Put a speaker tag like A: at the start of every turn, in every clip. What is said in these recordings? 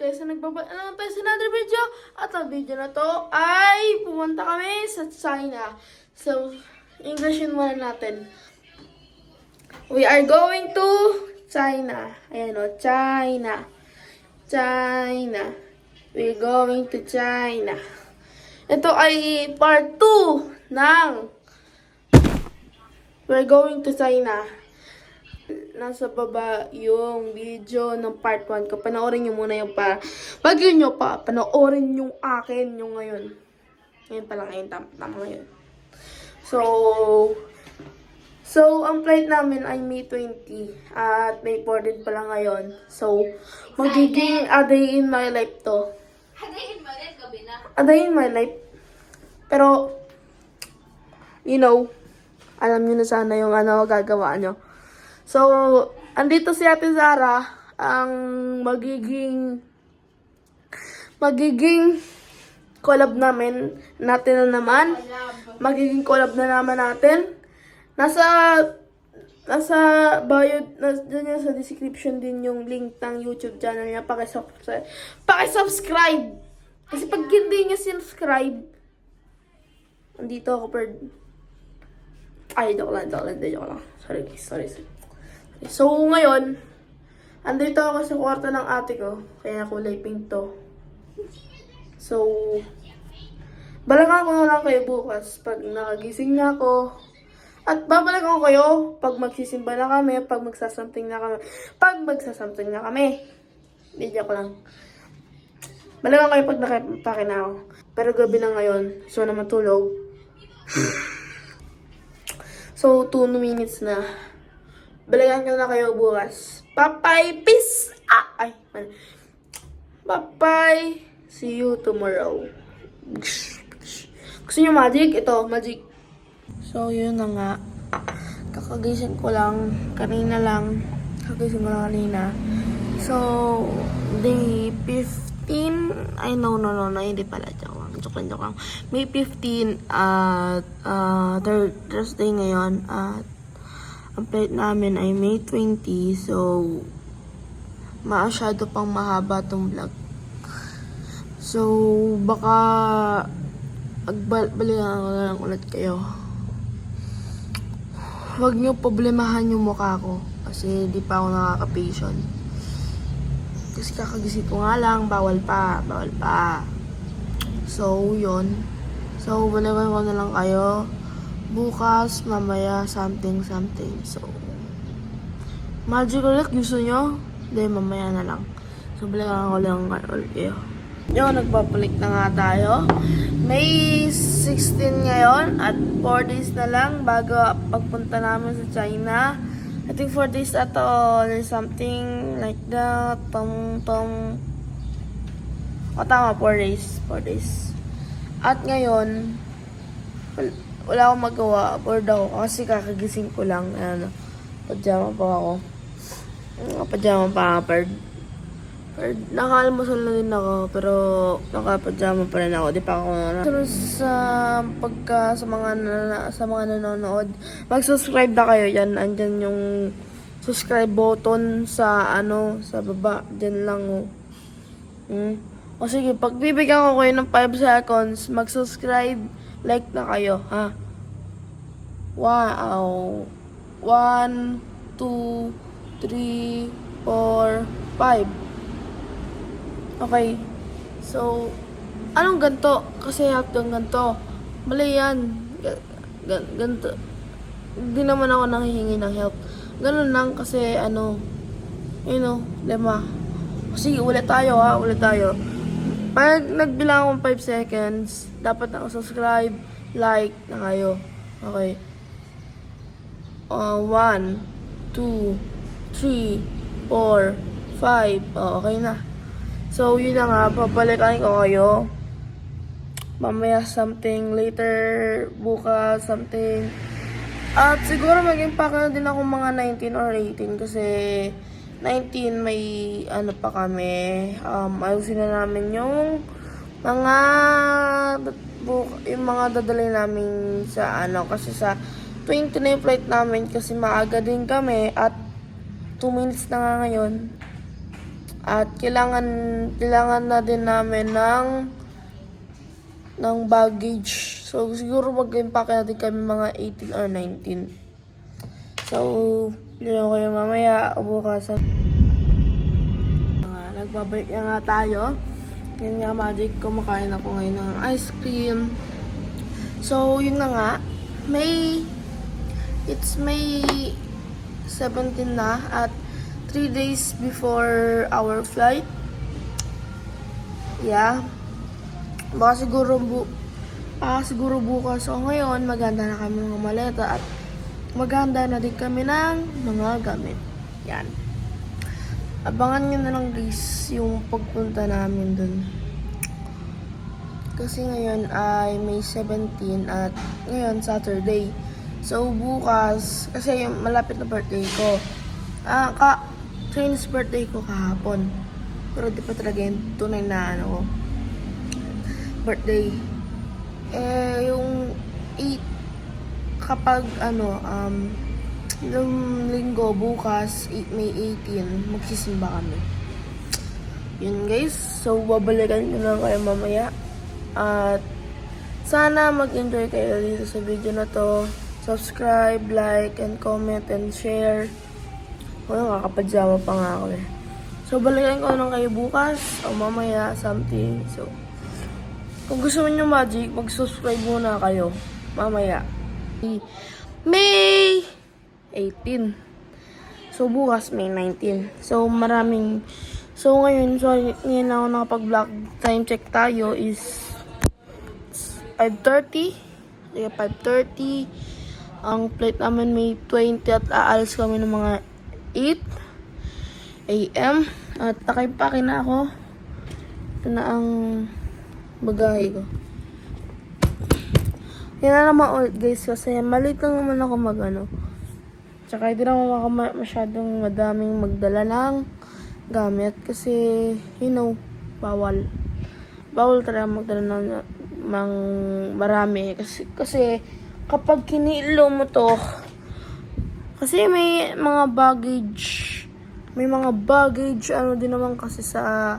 A: kaysa nagbaba naman tayo sa another video. At ang video na to ay pumunta kami sa China. So, Englishin muna natin. We are going to China. Ayan o, China. China. We're going to China. Ito ay part 2 ng We're going to China. Nasa baba yung video ng part 1 ko. Panoorin nyo muna yung pag yun nyo pa, panoorin yung akin yung ngayon. Ngayon pala ngayon, tama ngayon. So, ang flight namin ay May 20 at May 14 pala ngayon. So, magiging a day in my life to.
B: A day in my life, gabi na.
A: A day in my life. Pero, you know, alam nyo na sana yung gagawa nyo. So, andito si Ate Zara, ang magiging collab natin na naman. Magiging collab na naman natin. Nasa bio, dyan yan sa description din yung link ng YouTube channel niya. Pakisubscribe! Kasi pag hindi niya subscribe, andito ako per... Ay, joke lang. Sorry. So, ngayon, andito ako sa kwarto ng ate ko. Kaya kulay pink to. So, balakan ko na lang kayo bukas pag nakagising na ako. At babalikan ko kayo pag magsisimba na kami, pag magsasamting na kami. Video ko lang. Balikan kayo pag nakipake na ako. Pero gabi na ngayon, so na matulog. So, 2 minutes na. Balikan ko na kayo bukas. Bye-bye! Peace! Bye-bye! See you tomorrow. Gusto nyo magic? Ito, magic. So, yun na nga. Kakagising ko lang. Kanina lang. Kakagising ko lang kanina. So, day 15. Ay, no. Hindi pala. Joke lang. May 15 at Thursday ngayon. At ang flight namin ay May 20. So, masyado pang mahaba tong vlog. So, baka balikan ko na lang ulit kayo. Huwag niyo problemahan yung mukha ko. Kasi di pa ako nakaka-patient. Kasi kakagising ko nga lang. Bawal pa. So, yun. So, balikan ko na lang kayo. Bukas, mamaya, something. So, magic ulit. Gusto nyo? Hindi, mamaya na lang. So, balikan ko lang kayo. Yun, nagpapalik na nga tayo. May 16 ngayon at 4 days na lang bago pagpunta namin sa China. I think 4 days at all or something like that. Tama, 4 days. At ngayon, wala akong magawa. Bored ako kasi kakagising ko lang. Pajama pa ako. Nakaalmusal na din ako, pero nakapajama pa rin ako. Di pa ako sa mga nanonood. Mag-subscribe na kayo. Yan, andyan yung subscribe button sa baba. Diyan lang O sige, pagbibigyan ko kayo ng 5 seconds, mag-subscribe, like na kayo, ha? Wow. 1, 2, 3, 4, 5. Okay. So, anong ganto? Kasi hapdang ganto. Mali yan. Ganto. Hindi naman ako nanghihingi ng help. Ganun lang kasi lema. Sige, ulit tayo. Pag nagbilang akong 5 seconds, dapat na subscribe, like na kayo. Okay. 1, 2, 3, 4, 5. Okay na. So, yun na nga, papalikan ko kayo. Mamaya something, later, bukas something. At siguro mag-impact na din ako mga 19 or 18 kasi 19 may pa kami. Ayusin na namin yung mga dadalhin namin sa kasi sa 20 na yung flight namin kasi maaga din kami at 2 minutes na nga ngayon. At kailangan na din namin ng baggage. So, siguro mag-impake natin kami mga 18 or 19. So, yun kayo mamaya o bukas. Nagbabalik na nga tayo. Yun nga, Magic, kumakain ako ngayon ng ice cream. So, yun na nga. It's May 17 na at 3 days before our flight. Yeah. Baka siguro bukas o ngayon, maghanda na kami ng maleta at maghanda na din kami ng mga gamit. Yan. Abangan nyo na lang guys yung pagpunta namin dun. Kasi ngayon ay May 17 at ngayon Saturday. So bukas, kasi malapit na birthday ko. Chinese birthday ko kahapon. Pero di pa talaga yung tunay na birthday. Yung 8 kapag yung linggo bukas, May 18, magsisimba kami. Yun guys, so babalikan ko lang kayo mamaya. At sana mag-enjoy kayo dito sa video na to. Subscribe, like, and comment, and share. Nakakapadyama pa nga ako eh. So balikan ko lang kayo bukas o mamaya something. So kung gusto niyo Magic, mag-subscribe muna kayo mamaya. May 18. So, bukas May 19. So, ngayon lang ako nakapag-vlog. Time check tayo is 5:30. Kaya 5:30. Ang flight namin May 20 at aalis kami ng mga 8 AM. At nakipake na ako. Ito na ang bagahe ko. Yan na naman ulit guys kasi maliit lang naman ako Tsaka hindi naman ako masyadong madaming magdala ng gamit kasi, bawal. Bawal talaga magdala ng marami. Kasi kapag kinilo mo to, kasi may mga baggage, din naman kasi sa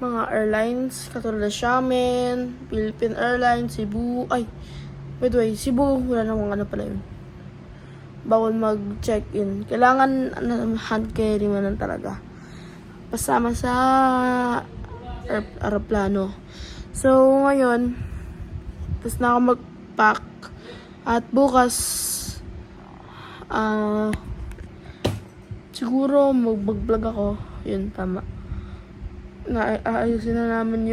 A: mga airlines, katulad ng Xiamen, Philippine Airlines, Cebu, by the way, Cebu, wala namang pala yun. Bawal mag-check-in. Kailangan hand carry mo lang talaga. Pasama sa aeroplano. So, ngayon, tapos na ako mag-pack. At bukas, siguro mag-vlog ako. Yun, tama. Ayusin na namin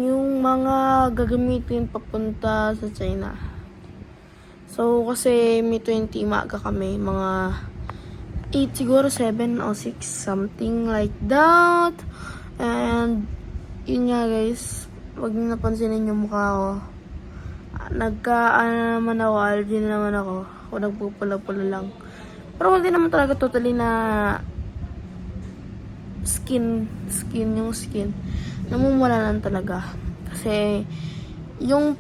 A: yung mga gagamitin papunta sa China. So, kasi May 20 maaga kami, mga 8 siguro, 7 o 6, something like that. And, yun nga guys, wag niyo napansinin yung mukha ko. Naman ako, allergy na naman ako. Ako nagpupula-pula lang. Pero hindi naman talaga totally na skin. Namumula lang talaga. Kasi, yung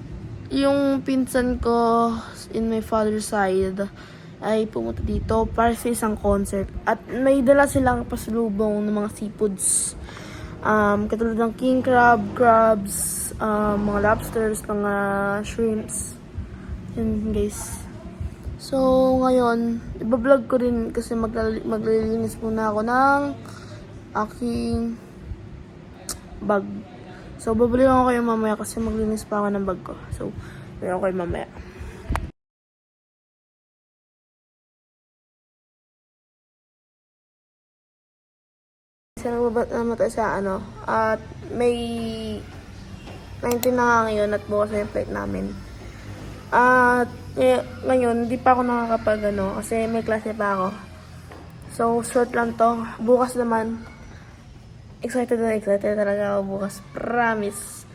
A: pinsan ko in my father's side ay pumunta dito para sa isang concert. At may dala silang pasalubong ng mga seafoods. Katulad ng king crabs, mga lobsters, mga shrimps. Yun guys. So, ngayon, ibablog ko rin kasi maglilinis muna ako ng aking bag. So, babalik ako kayo mamaya kasi maglinis pa ako ng bag ko. So, babalik ako kayo mamaya. Isa naman tayo sa at may 19 na nga ngayon at bukas na yung flight namin. At ngayon, hindi pa ako nakakapag kasi may klase pa ako. So, short lang to. Bukas naman, excited talaga ako bukas. Promise.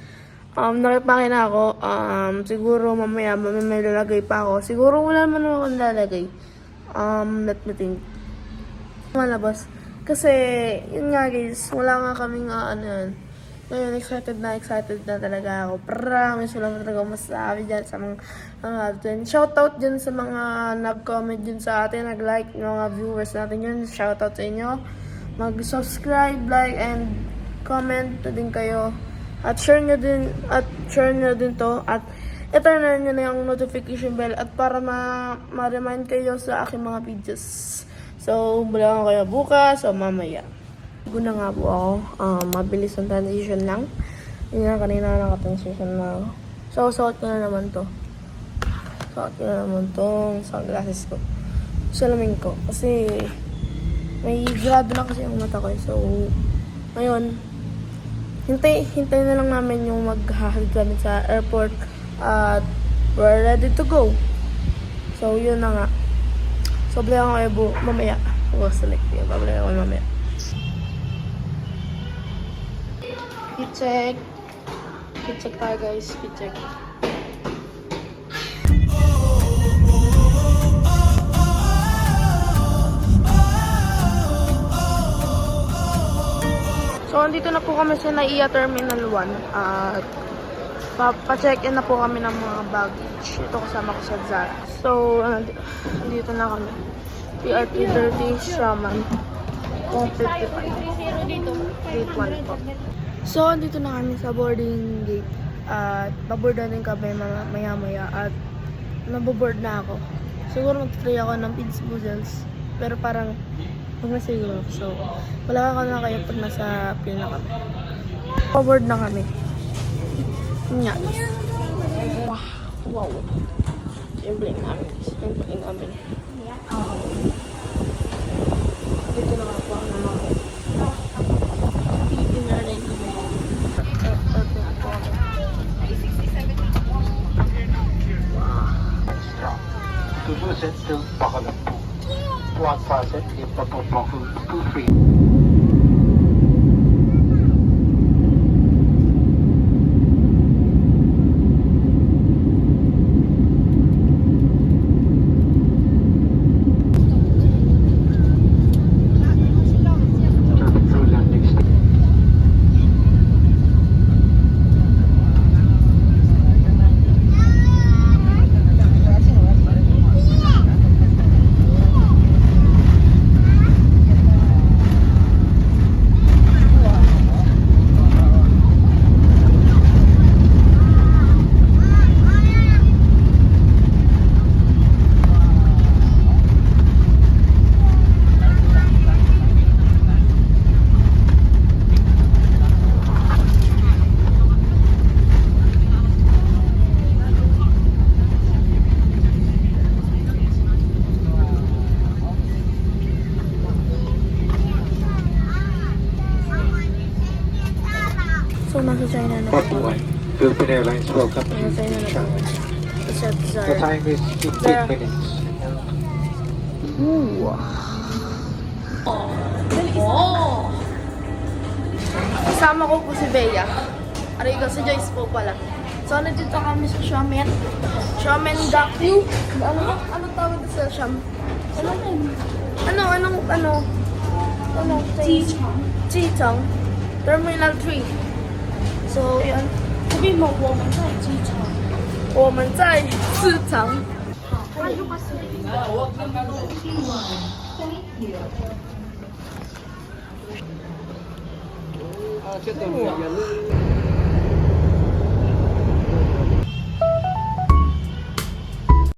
A: Nakipake na ako. Siguro mamaya may lalagay pa ako. Siguro wala naman ako lalagay. Let me think. Malabas. Kasi, yun nga guys, wala nga kaming Ngayon, excited na talaga ako. Promise, wala mo talaga masasabi dyan sa mga atin. Shoutout dyan sa mga nag-comment dyan sa atin, nag-like, mga viewers natin yun. Shoutout sa inyo. Mag-subscribe, like, and comment na din kayo. At share nyo din to. At i-turn nyo na yung notification bell at para ma-remind kayo sa aking mga videos. So, bulangan kayo bukas o mamaya. Guna nga po ako. Mabilis ang transition lang. Yun nga, kanina nakatransition na ako. So, suot ko na naman to. Suot ko na naman tong sunglasses ko. Salamin ko. Kasi, may grado na kasi ang mata ko. So, ngayon, hintay na lang namin yung maghahalid kami sa airport. At we're ready to go. So, yun na nga. So, balikan ko kayo mamaya. Select yun. Babalikan ko mamaya. Heat check. Heat check tayo guys. Heat check. So, andito na po kami sa NAIA Terminal 1. At pa-check-in na po kami ng mga baggage. Ito kasama ko sa Zara. So, andito na kami. PRT 30 Shaman. 155. Gate 1 po. So, andito na kami sa boarding gate. At baboard din kami maya-maya. At naboboard na ako. Siguro mag-try ako ng pins boozles. Pero parang huwag na siguro. So, wala ka na kayo pag nasa plane na kami. Baboard na kami. Nga. Wow. Simple namin. Dito na nga po ako ng mga Philippine Airlines kami.
C: Susunod till Pakalangpo. One facet, lift up of Mokul 23.
A: So, nasa China na po.
C: 41. Philippine Airlines, welcome to
A: Nasa China na po.
C: Shanghai.
A: Sa
C: The
A: Zara.
C: time is 15 minutes.
A: Ooh. Kasama ko po si Bea. Aray ko, si Joyce po pala. So, nandito kami sa Xiamen. Xiamen Dakyu. Ano tawag sa Xiamen? Ano? Jichang. Terminal 3. So, yan.
D: 这边我们在机场。
A: 我们在市场。